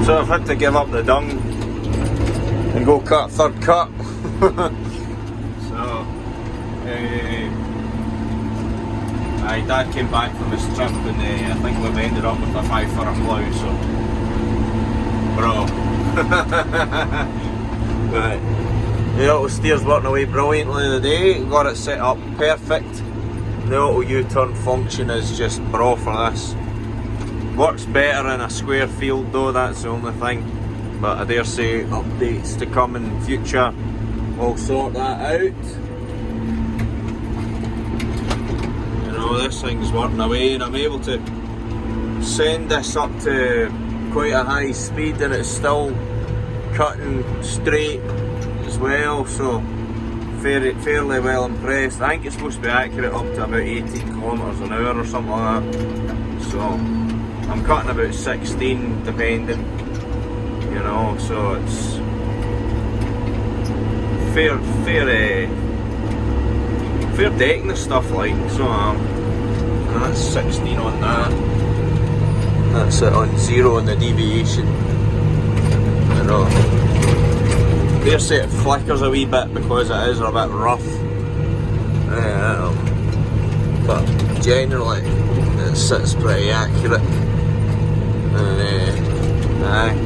So I've had to give up the dung and go cut third cut. So Dad came back from his trip and I think we've ended up with a 5 for a plough, so bro. Right. The auto steer's working away brilliantly today, got it set up perfect. The auto U-turn function is just bro for this. Works better in a square field though, that's the only thing. But I dare say updates to come in future will sort that out. You know, this thing's working away and I'm able to send this up to quite a high speed and it's still cutting straight as well, so fairly well impressed. I think it's supposed to be accurate up to about 18 kilometres an hour or something like that. So I'm cutting about 16 depending, you know, so it's fair decking and stuff like, so and that's 16 on that. That's it on 0 on the deviation, you know. Dare say it flickers a wee bit because it is a bit rough, but generally it sits pretty accurate. And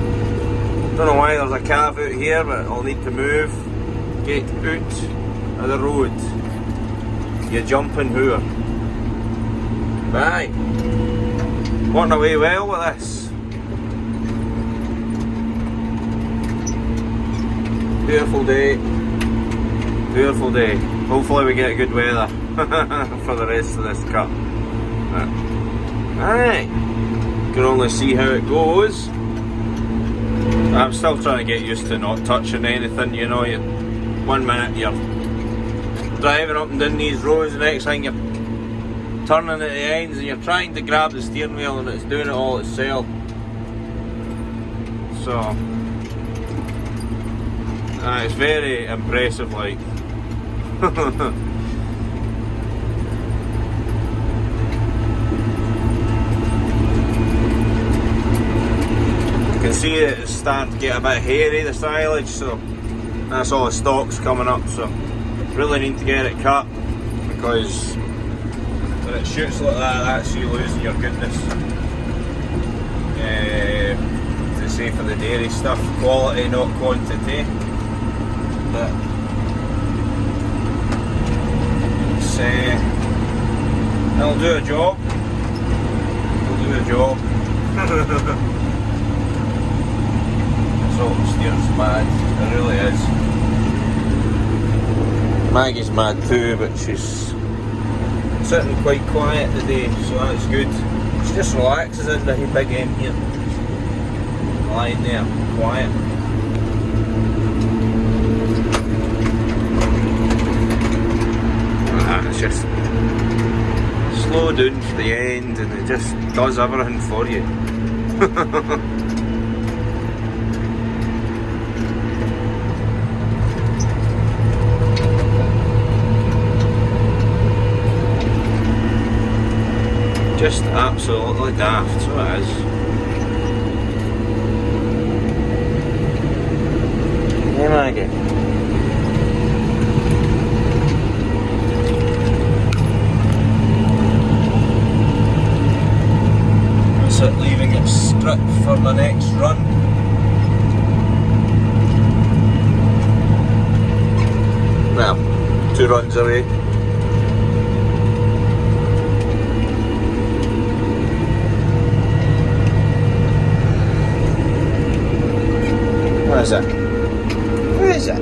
don't know why there's a calf out here, but I'll need to move, get out of the road. You jumping whoa. Bye. Working away well with this. Beautiful day. Beautiful day. Hopefully we get good weather for the rest of this cut. Alright. Can only see how it goes. I'm still trying to get used to not touching anything, you know. 1 minute you're driving up and down these roads, the next thing you're turning at the ends and you're trying to grab the steering wheel and it's doing it all itself. So it's very impressive, like. You can see that it's starting to get a bit hairy, the silage, so that's all the stalks coming up, so really need to get it cut because when it shoots like that, that's you losing your goodness. To say for the dairy stuff, quality not quantity. But it'll do a job. It'll do a job. This auto steer's mad. It really is. Maggie's mad too, but she's sitting quite quiet today, so that's good. She just relaxes in the big end here. Lying there, quiet. It's just slow down to the end and it just does everything for you. Just absolutely daft, so it is. Hey Maggie. Leaving it stripped for my next run. Well, 2 runs away. Where is it? Where is it?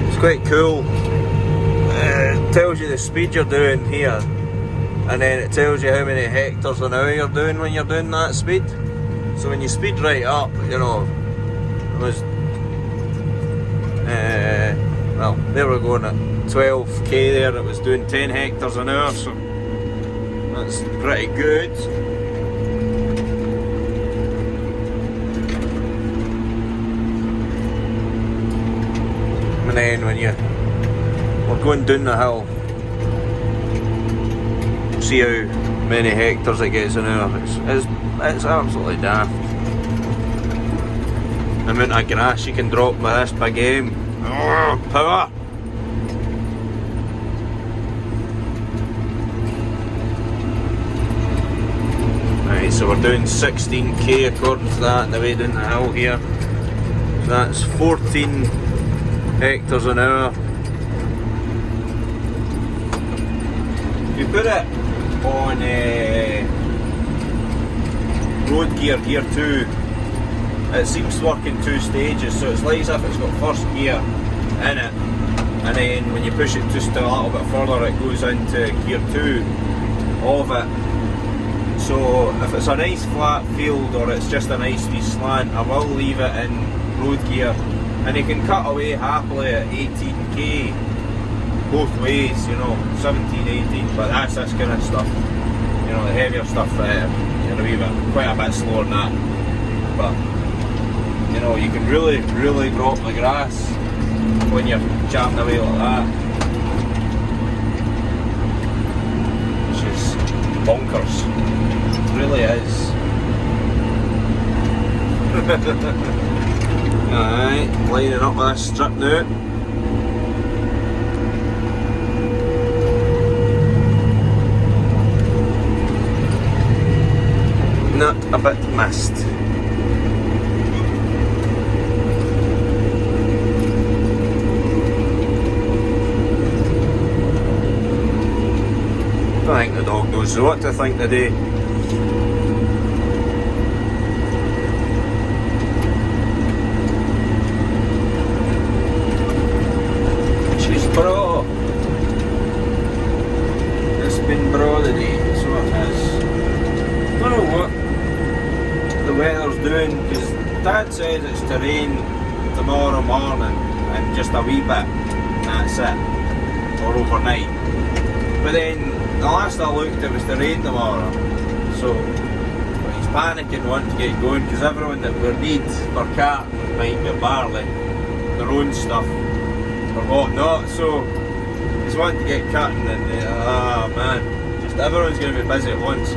It's quite cool. It tells you the speed you're doing here, and then it tells you how many hectares an hour you're doing when you're doing that speed. So when you speed right up, you know, it was well, they were going at 12k there, and it was doing 10 hectares an hour, so that's pretty good. And then when we're going down the hill, See how many hectares it gets an hour. It's absolutely daft. The amount of grass you can drop with this big aim. Oh, power! Right, so we're doing 16k according to that, the way down the hill here. So that's 14 hectares an hour. If you put it on road gear, gear 2, it seems to work in 2 stages, so it's like as if it's got first gear in it, and then when you push it just a little bit further it goes into gear 2 of it. So if it's a nice flat field or it's just a nice wee slant, I will leave it in road gear, and you can cut away happily at 18k both ways, you know, 17, 18, but that's this kind of stuff, you know, the heavier stuff, you're a wee bit, quite a bit slower than that, but you know, you can really drop the grass when you're chapping away like that, which is bonkers, it really is. Alright, lining up with this strip now. Not a bit missed. I think the dog knows what to think today. She's bro. It's been bro today, so it is. I don't know what the weather's doing, because Dad says it's to rain tomorrow morning and just a wee bit, and that's it, or overnight. But then the last I looked, it was to rain tomorrow, so he's panicking wanting to get going, because everyone that we need for cat might get barley, their own stuff or whatnot, so he's wanting to get cutting, and man, just everyone's going to be busy at once.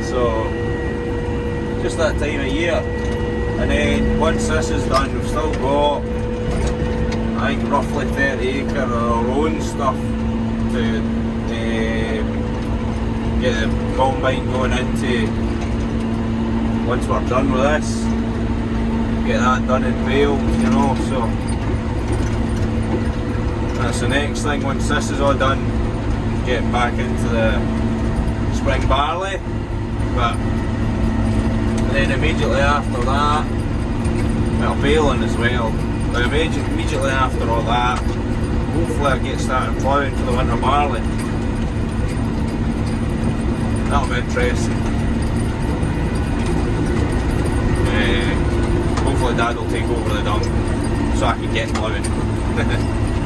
So just that time of year, and then once this is done, we've still got, I think, roughly 30 acre of our own stuff to get the combine going into. Once we're done with this, get that done and baled, you know, so that's the next thing. Once this is all done, get back into the spring barley, but then immediately after that, well, baling as well, but immediately after all that, hopefully I get started ploughing for the winter barley. That'll be interesting. Hopefully Dad will take over the dung so I can get ploughing.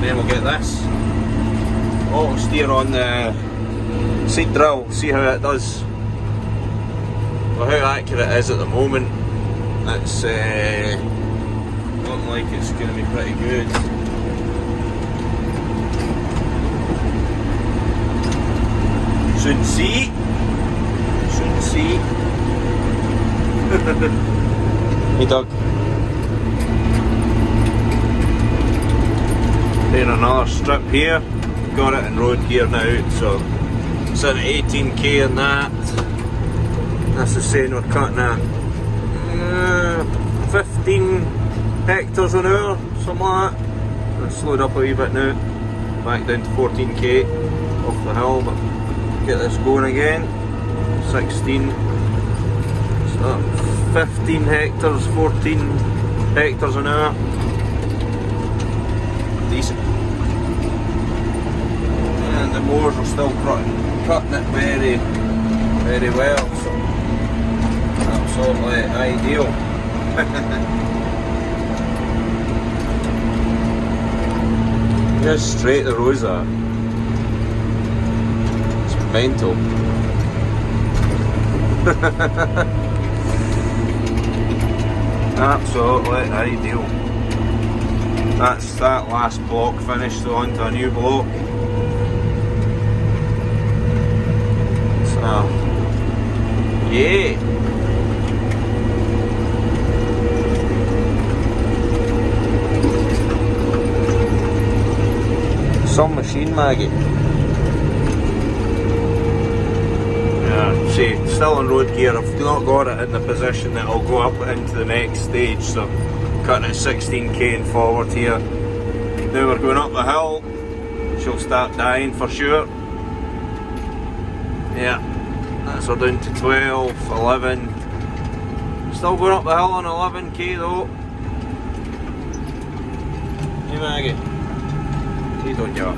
Then we'll get this. Auto steer on the seed drill, see how it does. Well, how accurate it is at the moment, it's looking like it's going to be pretty good. Shouldn't see. Hey Doug. Then another strip here. Got it in road gear now, so it's at 18k in that. This is saying we're cutting at 15 hectares an hour, something like that. I've slowed up a wee bit now. Back down to 14k off the hill, but get this going again. 16. So 15 hectares, 14 hectares an hour. Decent. And the mowers are still cutting it very well, so absolutely ideal. Just straight the rows are. It's mental. Absolutely ideal. That's that last block finished, so onto a new block. Yeah. Some machine, Maggie. Yeah, see, still on road gear. I've not got it in the position that I'll go up into the next stage, so cutting at 16k and forward here. Now we're going up the hill. She'll start dying for sure. Yeah, that's her down to 12, 11. Still going up the hill on 11k though. Hey Maggie. She don't give a.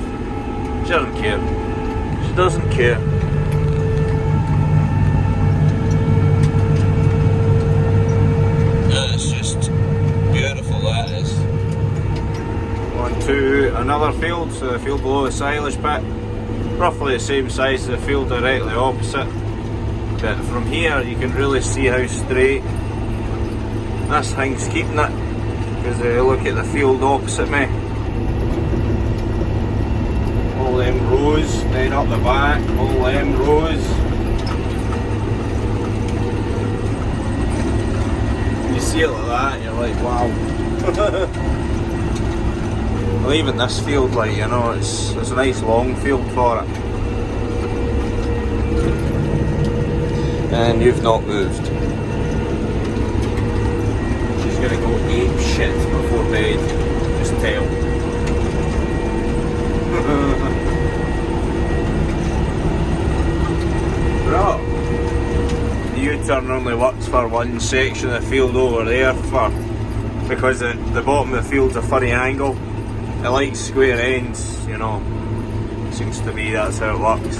She doesn't care. She doesn't care. That's just beautiful, that is. On to another field, so the field below the silage pit. Roughly the same size as the field directly opposite. But from here you can really see how straight this thing's keeping it. Because look at the field opposite me. All them rows, then up the back, all them rows. You see it like that, you're like, wow. Well, even this field, like, you know, it's a nice long field for it. And you've not moved. She's gonna go ape shit before bed, just tell. Bro, the U-turn only works for one section of the field over there because the bottom of the field's a funny angle. It likes square ends, you know. Seems to be that's how it works.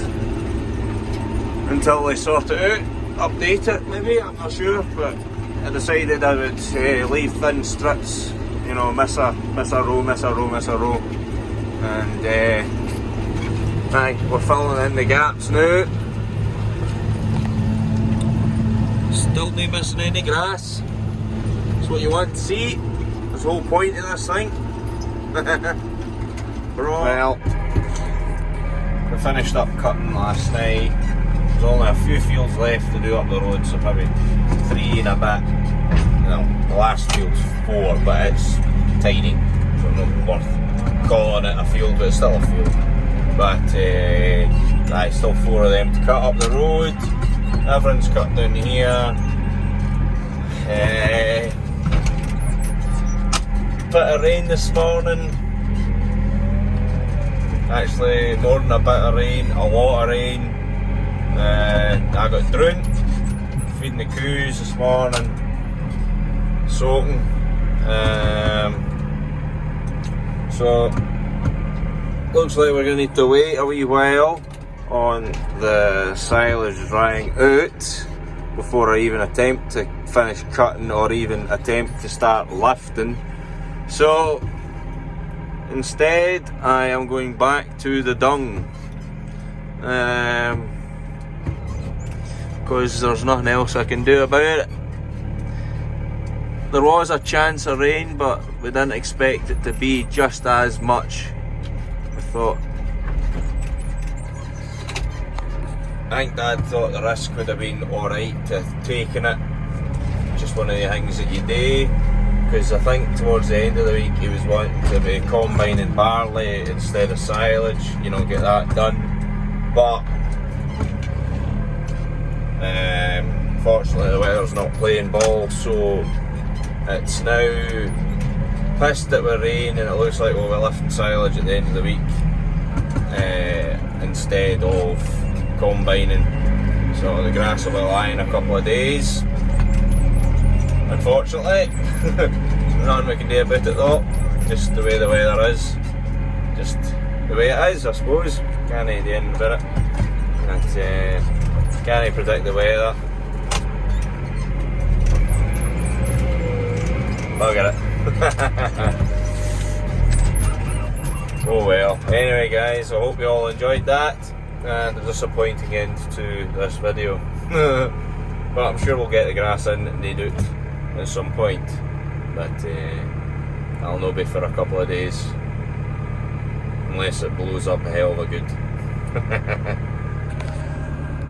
Until they sort it out, update it maybe, I'm not sure, but I decided I would leave thin strips, you know, miss a row, miss a row, miss a row. And aye, we're filling in the gaps now. Still not missing any grass. That's what you want to see. That's the whole point of this thing. Well, we finished up cutting last night. There's only a few fields left to do up the road, so probably 3 and a bit. No, the last field's 4, but it's tiny, so not worth calling it a field, but it's still a field. But aye, still 4 of them to cut up the road. Everyone's cut down here. Bit of rain this morning. Actually, more than a bit of rain, a lot of rain. I got drowned feeding the coos this morning, soaking. So looks like we're going to need to wait a wee while on the silage drying out before I even attempt to finish cutting or even attempt to start lifting. So instead I am going back to the dung because there's nothing else I can do about it. There was a chance of rain, but we didn't expect it to be just as much. I thought, I think Dad thought the risk would have been alright to taking it. Just one of the things that you do, because I think towards the end of the week he was wanting to be combining barley instead of silage, you know, get that done. But fortunately the weather's not playing ball, so it's now pissed it with rain, and it looks like we'll be lifting silage at the end of the week instead of combining. So the grass will be lying a couple of days, unfortunately. Nothing we can do about it though, just the way the weather is, just the way it is, I suppose. Can't do anything about it. Can't predict the weather. Look at it. Oh well. Anyway guys, I hope you all enjoyed that, and a disappointing end to this video. But I'm sure we'll get the grass in and they do it at some point. But I'll not be for a couple of days. Unless it blows up a hell of a good.